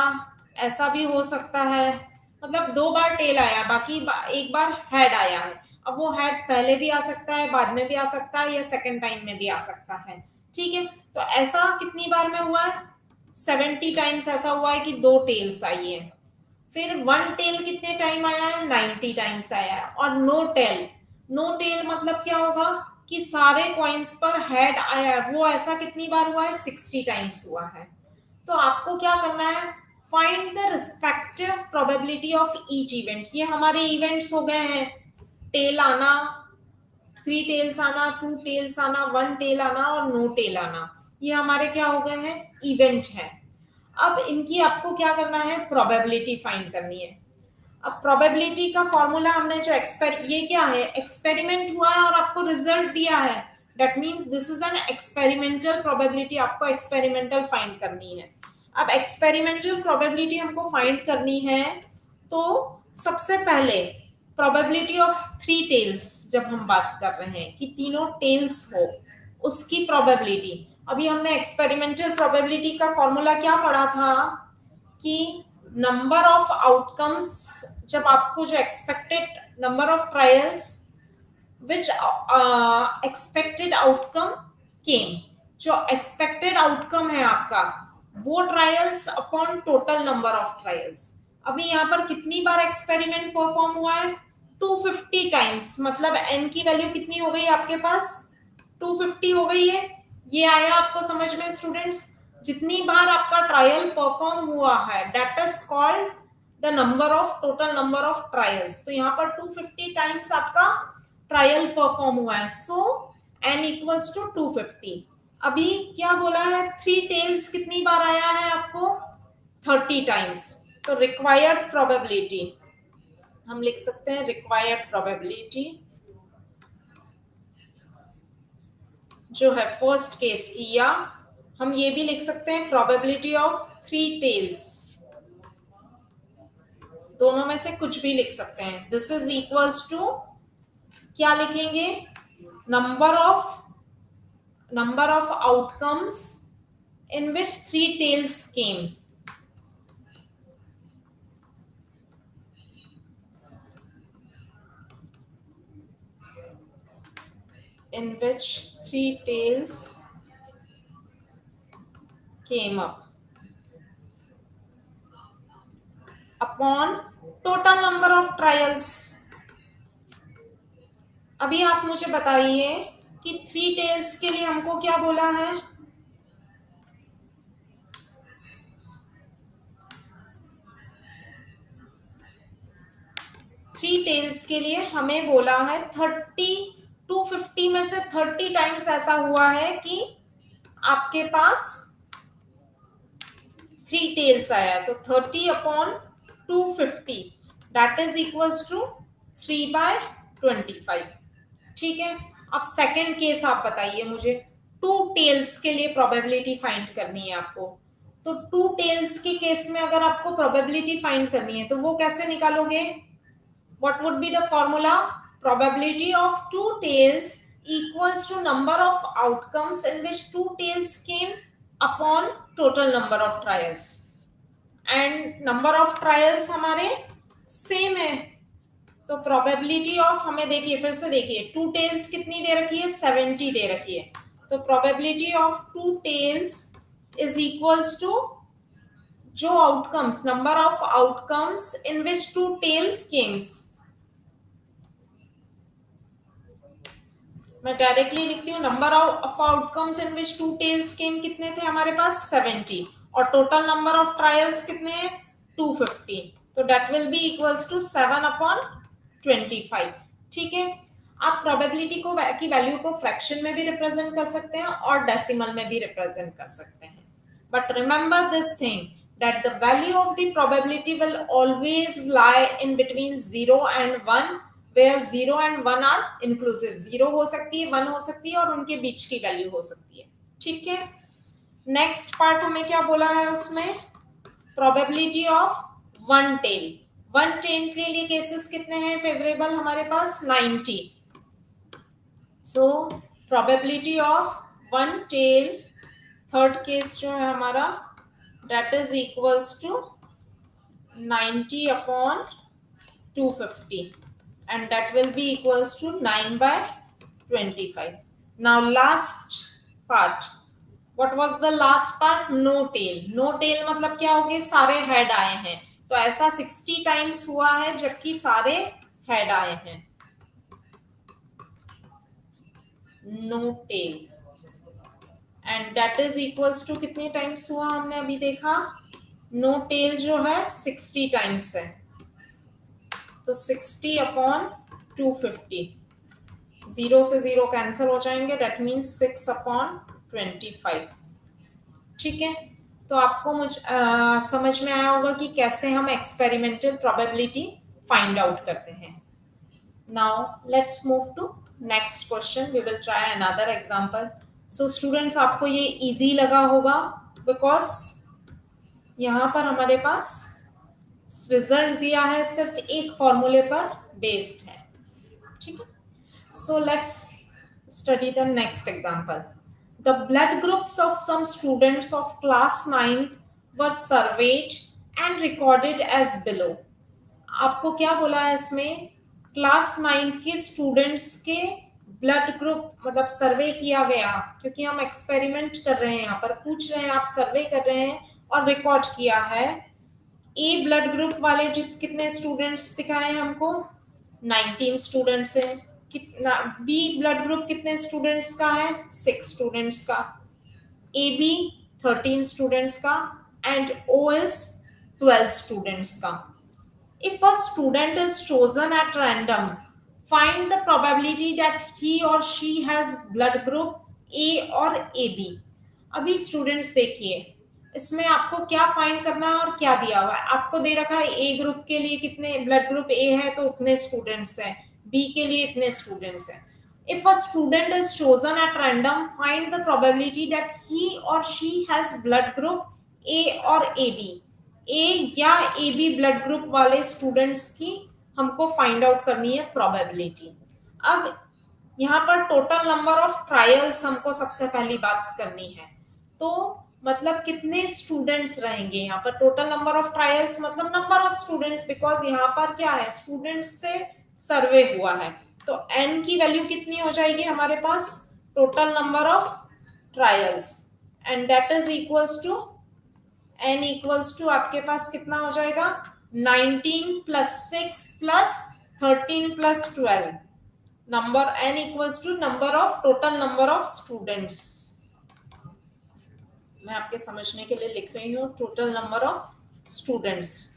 ऐसा भी हो सकता है, मतलब 2 बार टेल आया, बाकी एक बार हेड आया है। अब वो हेड पहले भी आ सकता है, बाद में भी आ सकता है, या सेकंड टाइम में भी आ सकता है, ठीक है। तो ऐसा कितनी बार में हुआ है, 70 टाइम्स ऐसा हुआ है कि 2 टेल्स आई है। फिर 1 टेल कितने टाइम आया है, 90 टाइम्स आया है। और नो टेल, नो टेल मतलब क्या होगा, कि सारे कॉइन्स पर हेड आया है, वो ऐसा कितनी बार हुआ है? 60 टाइम्स हुआ है। तो आपको क्या करना है? Find the respective probability of each event. ये हमारे इवेंट्स हो गए हैं, टेल आना, 3 टेल्स आना, 2 टेल्स आना, 1 टेल आना और नो टेल आना, ये हमारे क्या हो गए हैं? इवेंट है। अब इनकी आपको क्या करना है? प्रोबेबिलिटी फाइंड करनी है। अब प्रोबेबिलिटी का फॉर्मूला हमने जो ये क्या है? एक्सपेरिमेंट हुआ है और आपको रिजल्ट दिया है, that means this is an experimental probability. आपको एक्सपेरिमेंटल फाइंड करनी है। अब एक्सपेरिमेंटल प्रोबेबिलिटी हमको फाइंड करनी है, तो सबसे पहले प्रोबेबिलिटी ऑफ 3 टेल्स, जब हम बात कर रहे हैं कि तीनों टेल्स हो, उसकी प्रोबेबिलिटी। अभी हमने एक्सपेरिमेंटल प्रोबेबिलिटी का फॉर्मूला क्या पढ़ा था कि नंबर ऑफ आउटकम्स, जब आपको जो expected number of trials which expected outcome came, जो एक्सपेक्टेड आउटकम है आपका, वो trials upon total number of trials. अभी यहाँ पर कितनी बार एक्सपेरिमेंट परफॉर्म हुआ है? 250 टाइम्स। मतलब एन की वैल्यू कितनी हो गई आपके पास? 250 हो गई है। ये आया आपको समझ में स्टूडेंट्स? जितनी बार आपका ट्रायल परफॉर्म हुआ है, that is called the number of total number of trials. तो यहाँ पर 250 टाइम्स आपका ट्रायल परफॉर्म हुआ है, सो एन इक्वल्स टू 250। अभी क्या बोला है? 3 टेल्स कितनी बार आया है आपको? 30 टाइम्स। तो रिक्वायर्ड प्रोबेबिलिटी हम लिख सकते हैं, रिक्वायर्ड प्रोबेबिलिटी जो है फर्स्ट केस की, या हम ये भी लिख सकते हैं प्रोबेबिलिटी ऑफ 3 टेल्स। दोनों में से कुछ भी लिख सकते हैं। दिस इज इक्वल्स टू, क्या लिखेंगे? Number of outcomes in which 3 tails came. in which 3 tails came up upon total number of trials। अभी आप मुझे बताइए कि 3 टेल्स के लिए हमको क्या बोला है? 3 टेल्स के लिए हमें बोला है 30, 250 में से 30 टाइम्स ऐसा हुआ है कि आपके पास 3 टेल्स आया है। तो 30 upon 250 that is equals to 3/25। ठीक है। अब सेकंड केस आप बताइए मुझे। 2 टेल्स के लिए प्रोबेबिलिटी फाइंड करनी है आपको। तो 2 टेल्स के केस में अगर आपको प्रोबेबिलिटी फाइंड करनी है तो वो कैसे निकालोगे? What would be the formula? Probability of 2 tails equals to number of outcomes in which 2 tails came upon total number of trials। and number of trials हमारे सेम है। तो प्रोबेबिलिटी ऑफ, हमें देखिए फिर से देखिए, 2 टेल्स कितनी दे रखी है? 70 दे रखी है। तो probability of 2 tails is equals to जो outcomes, number of outcomes in which 2 tail cames. मैं डायरेक्टली लिखती हूँ, number of outcomes in which 2 tails came कितने थे हमारे पास? 70। और टोटल नंबर ऑफ ट्रायल्स कितने हैं? 250। तो that will be equals to 7/25। ठीक है। आप प्रोबेबिलिटी को की वैल्यू को फ्रैक्शन में भी रिप्रेजेंट कर सकते हैं और डेसिमल में भी रिप्रेजेंट कर सकते हैं। But remember this thing that the value of the probability will always lie in between 0 and 1, where 0 and 1 are inclusive। 0 हो सकती है, 1 हो सकती है और उनके बीच की वैल्यू हो सकती है। ठीक है। नेक्स्ट पार्ट हमें क्या बोला है उसमें? Probability of 1 tell. 1 टेल के लिए केसेस कितने हैं फेवरेबल हमारे पास? 90। So probability of 1 tail, third case जो है हमारा, that is equals to 90 upon 250 and that will be equals to 9/25। now last part, what was the last part? no tail। no tail मतलब क्या हो गए? सारे हेड आए हैं। तो ऐसा 60 टाइम्स हुआ है जबकि सारे हेड आए हैं। No tail, and that is equals to कितने टाइम्स हुआ हमने अभी देखा, नो टेल जो है 60 टाइम्स है, तो 60 अपॉन 250, जीरो से जीरो कैंसिल हो जाएंगे, दैट मीन्स 6 अपॉन 25। ठीक है, तो आपको समझ में आया होगा कि कैसे हम एक्सपेरिमेंटल प्रोबेबिलिटी फाइंड आउट करते हैं। Now let's move to next question, we will try another example. So students, आपको ये इजी लगा होगा बिकॉज यहाँ पर हमारे पास रिजल्ट दिया है सिर्फ एक फॉर्मूले पर बेस्ड है। ठीक है, so let's study the next example. The blood groups of some students of class 9th were surveyed and recorded as below. आपको क्या बोला है इसमें, क्लास 9th के स्टूडेंट्स के ब्लड ग्रुप मतलब सर्वे किया गया, क्योंकि हम एक्सपेरिमेंट कर रहे हैं, यहाँ पर पूछ रहे हैं, आप सर्वे कर रहे हैं और रिकॉर्ड किया है। ए ब्लड ग्रुप वाले कितने स्टूडेंट्स दिखाए हैं हमको, 19 स्टूडेंट्स हैं। कितना बी ब्लड ग्रुप कितने स्टूडेंट्स का है, 6 स्टूडेंट्स का। ए बी 13 स्टूडेंट्स का एंड ओ इज 12 स्टूडेंट्स का। If a student is chosen at random, find the probability that he or she has blood group A or A B. अभी स्टूडेंट्स देखिए, इसमें आपको क्या फाइंड करना है और क्या दिया हुआ है। आपको दे रखा है ए ग्रुप के लिए कितने ब्लड ग्रुप ए है तो उतने स्टूडेंट्स हैं, बी के लिए इतने स्टूडेंट्स हैं। If a student is chosen at random, find the probability that he or she has blood group A or A B. A या ए बी ब्लड ग्रुप वाले स्टूडेंट्स की हमको फाइंड आउट करनी है प्रोबेबिलिटी। अब यहाँ पर टोटल नंबर ऑफ ट्रायल्स हमको सबसे पहली बात करनी है, तो मतलब कितने स्टूडेंट्स रहेंगे यहाँ पर। टोटल नंबर ऑफ ट्रायल्स मतलब नंबर ऑफ स्टूडेंट्स, बिकॉज यहाँ पर क्या है, स्टूडेंट्स से सर्वे हुआ है, तो n की वैल्यू कितनी हो जाएगी हमारे पास, total number of trials, and that is equals to n equals to आपके पास कितना हो जाएगा, 19 plus 6 plus 13 plus 12, number n equals to number of total number of students. मैं आपके समझने के लिए लिख रही हूँ, total number of students,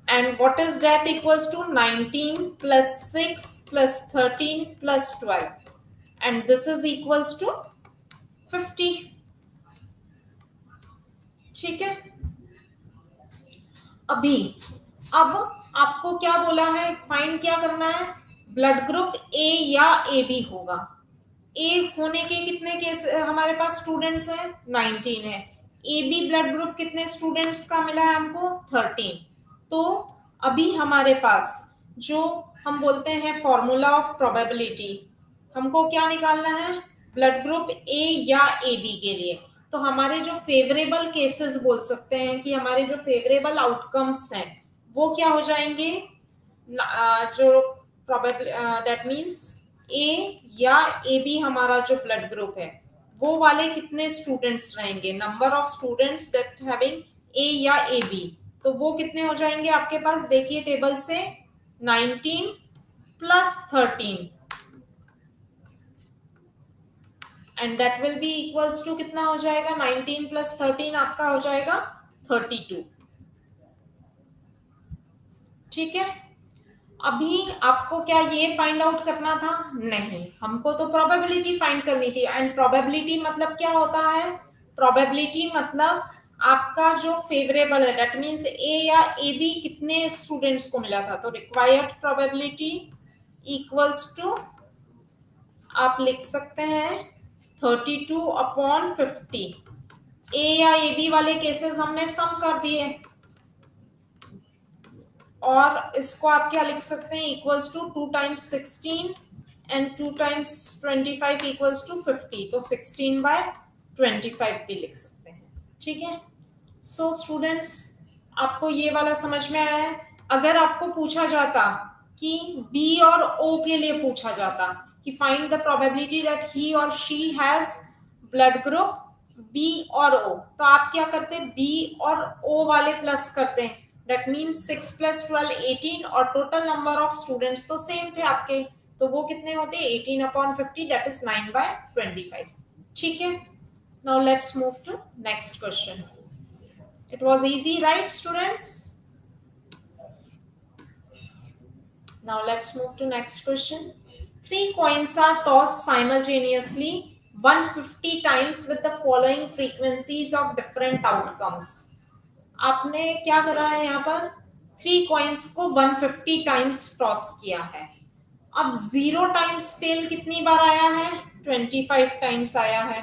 and what is that, equals to 19 plus 6 plus 13 plus 12, and this is equals to 50। ठीक है, अभी अब आपको क्या बोला है, फाइंड क्या करना है, ब्लड ग्रुप ए या ए बी होगा। ए होने के कितने केस हमारे पास स्टूडेंट्स हैं, 19 है। ए बी ब्लड ग्रुप कितने स्टूडेंट्स का मिला है हमको, 13। तो अभी हमारे पास जो हम बोलते हैं फॉर्मूला ऑफ प्रोबेबिलिटी, हमको क्या निकालना है, ब्लड ग्रुप ए या ए बी के लिए। तो हमारे जो फेवरेबल केसेस बोल सकते हैं कि हमारे जो फेवरेबल आउटकम्स हैं वो क्या हो जाएंगे, जो प्रोबेबल दैट मींस ए या ए बी हमारा जो ब्लड ग्रुप है वो वाले कितने स्टूडेंट्स रहेंगे, number of students that having a या ए बी, तो वो कितने हो जाएंगे आपके पास, देखिए टेबल से 19 plus 13, and that will be equals to कितना हो जाएगा, 19 प्लस 13 आपका हो जाएगा 32। ठीक है, अभी आपको क्या ये फाइंड आउट करना था, नहीं, हमको तो प्रोबेबिलिटी फाइंड करनी थी। एंड प्रोबेबिलिटी मतलब क्या होता है, प्रोबेबिलिटी मतलब आपका जो फेवरेबल है, दैट मींस ए या ए बी कितने स्टूडेंट्स को मिला था, तो रिक्वायर्ड प्रोबेबिलिटी इक्वल्स टू आप लिख सकते हैं 32 अपॉन 50। ए या ए बी वाले केसेस हमने सम कर दिए, और इसको आप क्या लिख सकते हैं, equals to 2 times 16 and 2 times 25 equals to 50, तो 16/25 भी लिख सकते हैं। ठीक है, सो स्टूडेंट्स आपको ये वाला समझ में आया है। अगर आपको पूछा जाता कि बी और ओ के लिए पूछा जाता कि find the probability that he or she has blood group B or O, तो आप क्या करते, बी और ओ वाले प्लस करते हैं, दैट मीन्स 6 प्लस 12 18, और टोटल नंबर ऑफ स्टूडेंट्स तो सेम थे आपके, तो वो कितने होते हैं 18/50, दैट इज 9/25. ठीक है. Now let's move to next question. It was easy, right students? Now let's move to next question. Three coins are tossed simultaneously 150 times with the following frequencies of different outcomes. आपने क्या करा है यहाँ पर? थ्री कॉइन्स को 150 टाइम्स टॉस किया है. अब जीरो टाइम्स टेल कितनी बार आया है? 25 टाइम्स आया है.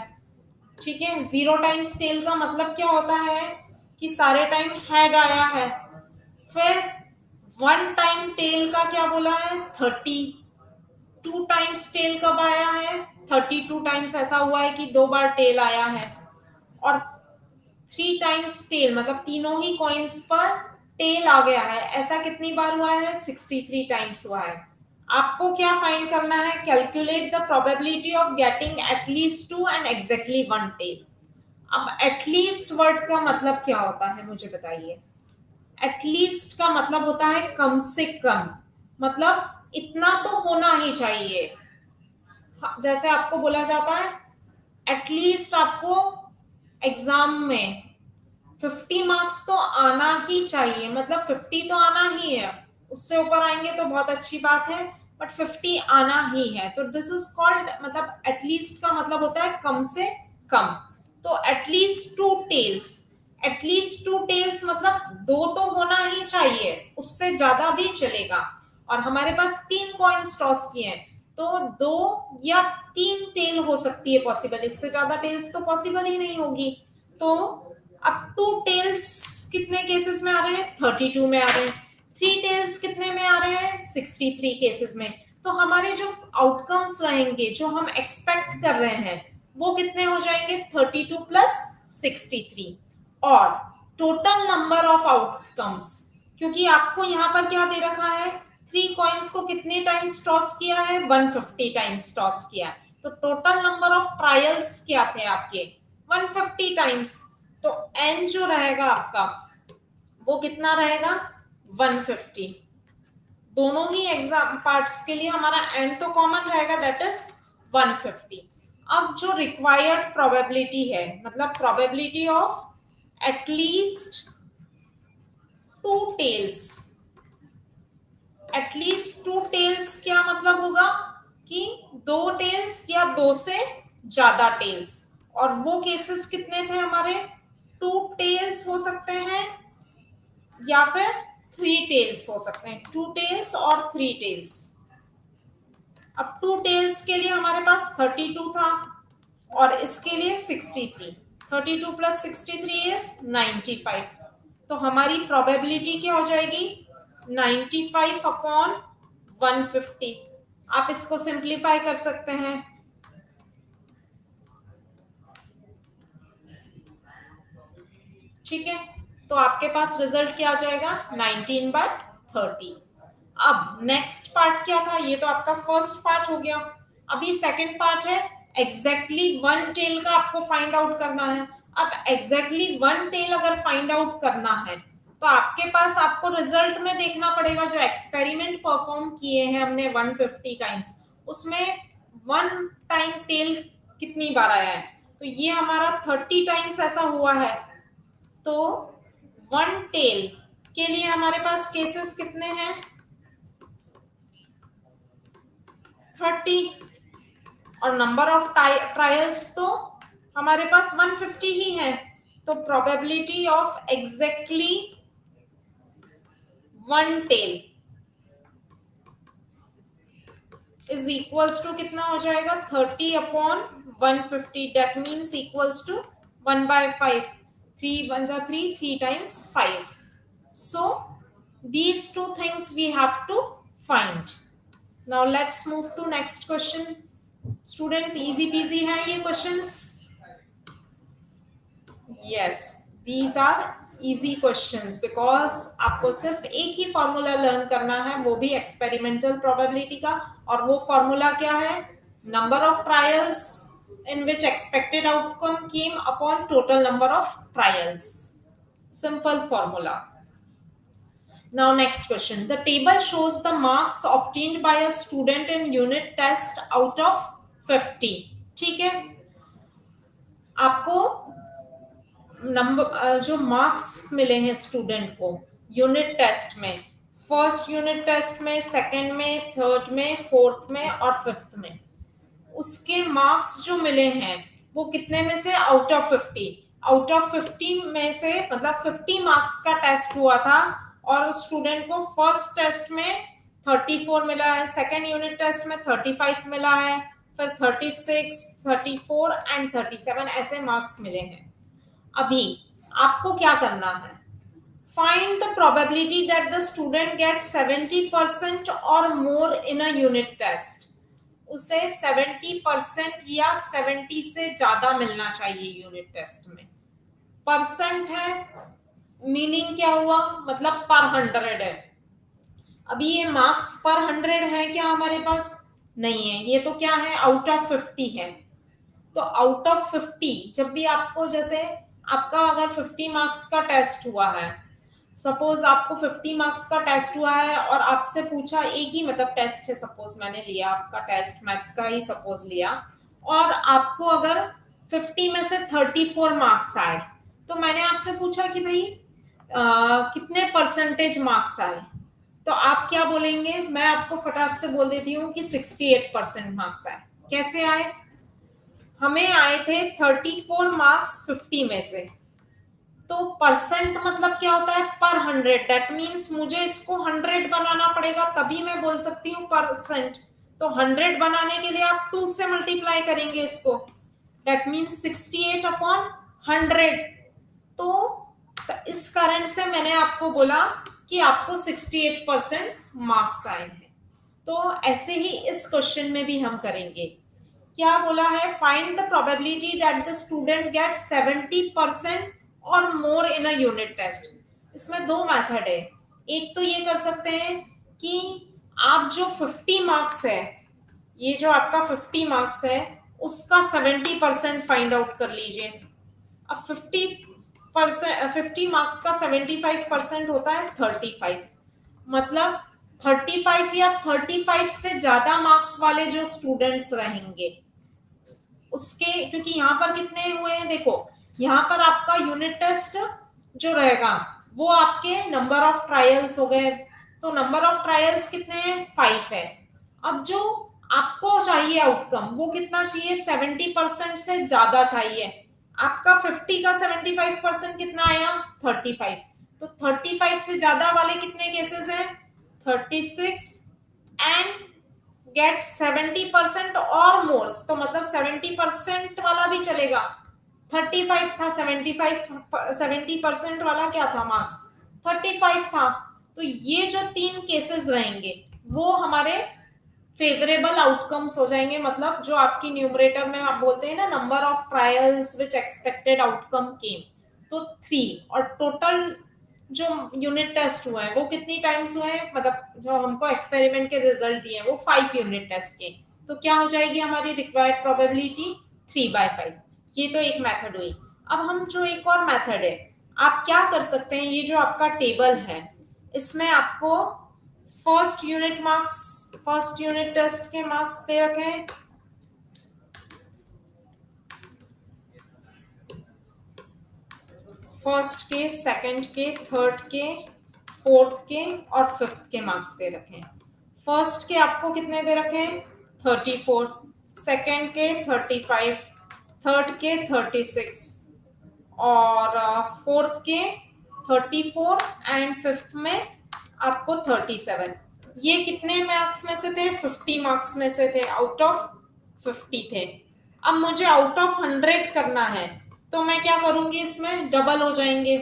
ठीक है. जीरो टाइम्स टेल का मतलब क्या होता है कि सारे टाइम हेड आया है. फिर वन टाइम टेल का क्या बोला है? 30. टू टाइम्स टेल कब आया है? 32 टाइम्स ऐसा हुआ है कि दो बार टेल आया है. और थ्री टाइम्स टेल मतलब तीनों ही कॉइन्स पर टेल आ गया है, ऐसा कितनी बार हुआ है? 63 टाइम्स हुआ है. आपको क्या फाइंड करना है? Calculate the probability of getting at least two and exactly one tail. अब एटलीस्ट वर्ड का मतलब क्या होता है मुझे बताइए. एटलीस्ट का मतलब होता है कम से कम, मतलब इतना तो होना ही चाहिए. जैसे आपको बोला जाता है एटलीस्ट आपको एग्जाम में 50 मार्क्स तो आना ही चाहिए, मतलब 50 तो आना ही है. उससे ऊपर आएंगे तो बहुत अच्छी बात है, बट 50 आना ही है. तो दिस इज कॉल्ड, मतलब एटलीस्ट का मतलब होता है कम से कम. तो at least two tails. At least two tails मतलब दो तो होना ही चाहिए, उससे ज्यादा भी चलेगा. और हमारे पास तीन कॉइन्स टॉस किए हैं, तो दो या तीन टेल हो सकती है पॉसिबल, इससे ज्यादा टेल्स तो पॉसिबल ही नहीं होगी. तो अब टू टेल्स कितने केसेस में आ रहे हैं? 32 में आ रहे हैं. थ्री टेल्स कितने में आ रहे हैं? 63 केसेस में. तो हमारे जो आउटकम्स रहेंगे, जो हम एक्सपेक्ट कर रहे हैं, वो कितने हो जाएंगे? 32 प्लस 63. और टोटल नंबर ऑफ आउटकम्स, क्योंकि आपको यहाँ पर क्या दे रखा है? थ्री कॉइन्स को कितने टाइम्स टॉस किया है? 150 टाइम्स टॉस किया है. तो टोटल नंबर ऑफ ट्रायल्स क्या थे आपके? 150 टाइम्स. तो n जो रहेगा आपका वो कितना रहेगा? 150. दोनों ही एग्जाम पार्ट्स के लिए हमारा n तो कॉमन रहेगा, दैट इज 150. अब जो रिक्वायर्ड प्रोबेबिलिटी है, मतलब probability of at least two tails. At least two tails क्या मतलब होगा? कि दो टेल्स या दो से ज्यादा टेल्स. और वो केसेस कितने थे हमारे? टू टेल्स हो सकते हैं या फिर थ्री टेल्स हो सकते हैं. टू टेल्स और थ्री टेल्स. अब टू टेल्स के लिए हमारे पास 32 था और इसके लिए 63. 32 प्लस 63 इज 95. तो हमारी प्रोबेबिलिटी क्या हो जाएगी? 95/150. आप इसको सिंप्लीफाई कर सकते हैं. ठीक है. तो आपके पास रिजल्ट क्या आ जाएगा? 19/30. अब नेक्स्ट पार्ट क्या था? ये तो आपका फर्स्ट पार्ट हो गया. अभी सेकंड पार्ट है एग्जैक्टली वन टेल का आपको फाइंड आउट करना है. अब एग्जैक्टली वन टेल अगर फाइंड आउट करना है तो आपके पास आपको रिजल्ट में देखना पड़ेगा. जो एक्सपेरिमेंट परफॉर्म किए हैं हमने 150 टाइम्स, उसमें वन टाइम टेल कितनी बार आया है? तो ये हमारा 30 टाइम्स ऐसा हुआ है. तो वन टेल के लिए हमारे पास केसेस कितने हैं? 30. और नंबर ऑफ ट्रायल्स तो हमारे पास 150 ही है. तो probability of exactly one tail is equals to कितना हो जाएगा? 30/150. That means equals to 1/5. 3 1 जा 3, 3 times 5. So these two things we have to find. Now let's move to next question. Students, easy peasy है ये questions. Yes, these are easy questions because आपको सिर्फ एक ही फॉर्मूला लर्न करना है, वो भी एक्सपेरिमेंटल प्रोबेबिलिटी का. और वो फॉर्मूला क्या है? Number of trials in which expected outcome came upon total number of trials. Simple formula. Now next question. The table shows the marks obtained by a student in unit test out of 50. ठीक है, आपको नंबर जो मार्क्स मिले हैं स्टूडेंट को यूनिट टेस्ट में, फर्स्ट यूनिट टेस्ट में, सेकंड में, थर्ड में, फोर्थ में और फिफ्थ में, उसके मार्क्स जो मिले हैं वो कितने में से, आउट ऑफ 50। आउट ऑफ 50 में से मतलब 50 मार्क्स का टेस्ट हुआ था और स्टूडेंट को फर्स्ट टेस्ट में 34 मिला है, सेकेंड यूनिट टेस्ट में 35 मिला है, फिर 36, 34 एंड 37 ऐसे मार्क्स मिले हैं। अभी आपको क्या करना है, find the probability that the student gate 70% और मोर इन अ यूनिट टेस्ट। उसे 70% या 70 से ज्यादा मिलना चाहिए यूनिट टेस्ट में। परसेंट है, मीनिंग क्या हुआ, मतलब पर 100 है। अभी ये मार्क्स पर 100 है क्या हमारे पास, नहीं है, ये तो क्या है, आउट ऑफ 50 है। तो आउट ऑफ 50 जब भी आपको, जैसे आपका अगर 50 मार्क्स का टेस्ट हुआ है, सपोज आपको 50 मार्क्स का टेस्ट हुआ है और आपसे पूछा, एक ही मतलब टेस्ट है, सपोज मैंने लिया आपका टेस्ट मैथ्स का ही सपोज लिया, और आपको अगर 50 में से 34 मार्क्स आए, तो मैंने आपसे पूछा कि भाई कितने परसेंटेज मार्क्स आए, तो आप क्या बोलेंगे, मैं आपको फटाक से बोल देती हूँ कि 68% मार्क्स आए। कैसे आए, हमें आए थे 34 मार्क्स 50 में से, तो परसेंट मतलब क्या होता है, पर 100, दैट मीन्स मुझे इसको 100 बनाना पड़ेगा तभी मैं बोल सकती हूँ परसेंट। तो 100 बनाने के लिए आप 2 से मल्टीप्लाई करेंगे इसको, दैट मीन्स 68 अपॉन 100। तो इस कारण से मैंने आपको बोला कि आपको 68% मार्क्स आए हैं। तो ऐसे ही इस क्वेश्चन में भी हम करेंगे। क्या बोला है, find the probability that the student gate 70% और मोर इन अ यूनिट टेस्ट। इसमें दो मेथड है, एक तो ये कर सकते हैं कि आप जो 50 मार्क्स है, ये जो आपका 50 मार्क्स है उसका 70% फाइंड आउट कर लीजिए। अब 50 मार्क्स का 75% होता है 35, मतलब 35 या 35 से ज्यादा मार्क्स वाले जो स्टूडेंट्स रहेंगे उसके, क्योंकि यहाँ पर कितने हुए हैं देखो, यहाँ पर आपका यूनिट टेस्ट जो रहेगा वो आपके नंबर ऑफ ट्रायल्स हो गए, तो नंबर ऑफ ट्रायल्स कितने हैं, 5 है। अब जो आपको चाहिए आउटकम वो कितना चाहिए, 70% से ज्यादा चाहिए। आपका 50 का 75% कितना आया, 35। तो 35 से ज्यादा वाले कितने केसेस हैं, 36 एंड गेट 70% और मोर, तो मतलब 70% वाला भी चलेगा। 35 था, 70% वाला क्या था मार्क्स, 35 था। तो ये जो तीन केसेस रहेंगे वो हमारे फेवरेबल आउटकम्स हो जाएंगे, मतलब जो आपकी न्यूमरेटर में आप बोलते हैं ना, number of trials which expected outcome came, तो 3। और टोटल जो यूनिट टेस्ट हुए हैं वो कितनी टाइम्स हुए हैं, मतलब जो हमको एक्सपेरिमेंट के रिजल्ट दिए हैं वो 5 यूनिट टेस्ट के। तो क्या हो जाएगी हमारी रिक्वायर्ड प्रोबेबिलिटी, 3/5। ये तो एक मेथड हुई। अब हम जो एक और मेथड है, आप क्या कर सकते हैं, ये जो आपका टेबल है इसमें आपको फर्स्ट यूनिट टेस्ट के मार्क्स दे रखे हैं, फर्स्ट के, सेकंड के, थर्ड के, फोर्थ के और फिफ्थ के मार्क्स दे रखे हैं। फर्स्ट के आपको कितने दे रखे हैं, 34, सेकंड के 35, थर्ड के 36 और फोर्थ के 34 एंड फिफ्थ में आपको 37। ये कितने मार्क्स में से थे, 50 मार्क्स में से थे, आउट ऑफ 50 थे। अब मुझे आउट ऑफ 100 करना है, तो मैं क्या करूंगी, इसमें डबल हो जाएंगे।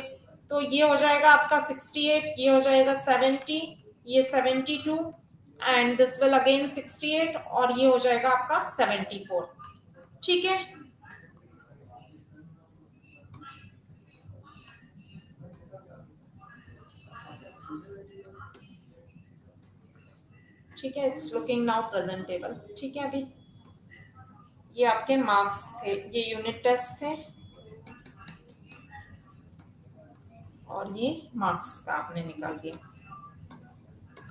तो ये हो जाएगा आपका 68, ये हो जाएगा 70, ये 72 एंड दिस विल अगेन 68 और ये हो जाएगा आपका 74। ठीक है, ठीक है, इट्स लुकिंग नाउ प्रेजेंटेबल। ठीक है, अभी ये आपके मार्क्स थे, ये यूनिट टेस्ट थे और ये मार्क्स का आपने निकाल दिया।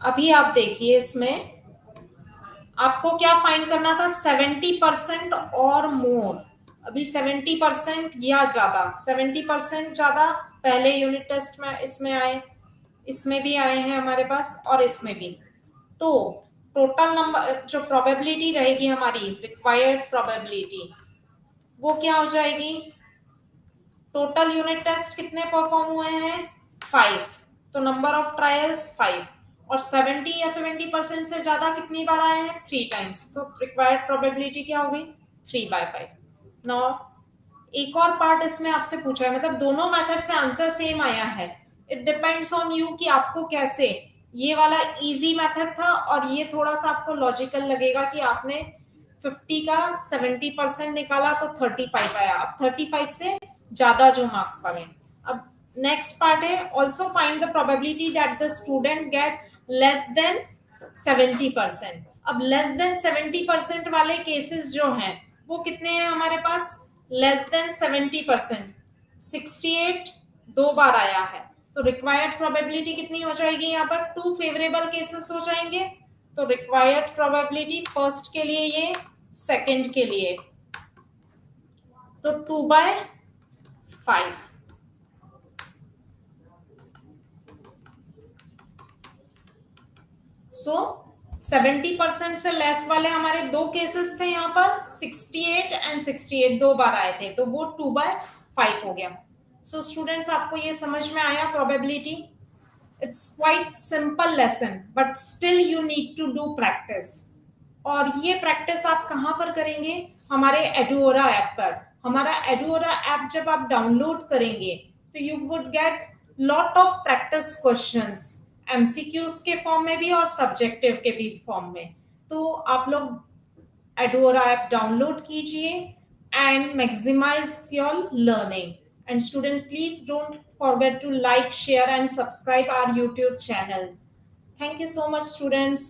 अभी आप देखिए इसमें आपको क्या फाइंड करना था, 70% और मोर। अभी 70% या ज्यादा, 70% ज्यादा पहले यूनिट टेस्ट में इसमें आए, इसमें भी आए हैं हमारे पास और इसमें भी। तो टोटल नंबर जो प्रोबेबिलिटी रहेगी हमारी, रिक्वायर्ड प्रोबेबिलिटी, वो क्या हो जाएगी? टोटल यूनिट टेस्ट कितने परफॉर्म हुए हैं? 5। तो नंबर ऑफ ट्रायल्स 5। और 70 या 70% से ज्यादा कितनी बार आए हैं? 3 टाइम्स। तो रिक्वायर्ड प्रोबेबिलिटी क्या होगी? 3/5। नाउ एक और पार्ट इसमें आपसे पूछा है, मतलब दोनों मेथड से आंसर सेम आया है। इट डिपेंड्स ऑन यू कि आपको कैसे, ये वाला इजी मेथड था और ये थोड़ा सा आपको लॉजिकल लगेगा कि आपने 50 का 70% निकाला तो 35 आया। अब 35 से ज्यादा जो मार्क्स वाले हैं। अब नेक्स्ट पार्ट है, also find the probability that the student get less than 70%। अब लेस देन 70% वाले केसेस जो हैं वो कितने हैं हमारे पास? लेस देन 70%, 68 दो बार आया है। तो रिक्वायर्ड प्रोबेबिलिटी कितनी हो जाएगी यहाँ पर? 2 फेवरेबल केसेस हो जाएंगे। तो रिक्वायर्ड प्रोबेबिलिटी फर्स्ट के लिए ये, सेकंड के लिए तो 2/5। सो 70% से लेस वाले हमारे दो केसेस थे यहाँ पर, 68 एंड 68 दो बार आए थे, तो वो 2/5 हो गया। सो स्टूडेंट्स, आपको ये समझ में आया probability? It's quite simple lesson but still you need to do practice. और ये प्रैक्टिस आप कहाँ पर करेंगे? हमारे एडुओरा ऐप पर। हमारा एडुओरा ऐप जब आप डाउनलोड करेंगे तो you would get lot of practice questions, MCQs के फॉर्म में भी और सब्जेक्टिव के भी फॉर्म में। तो आप लोग एडोरा ऐप डाउनलोड कीजिए and maximise your learning. And students, please don't forget to like, share and subscribe our YouTube channel. Thank you so much, students.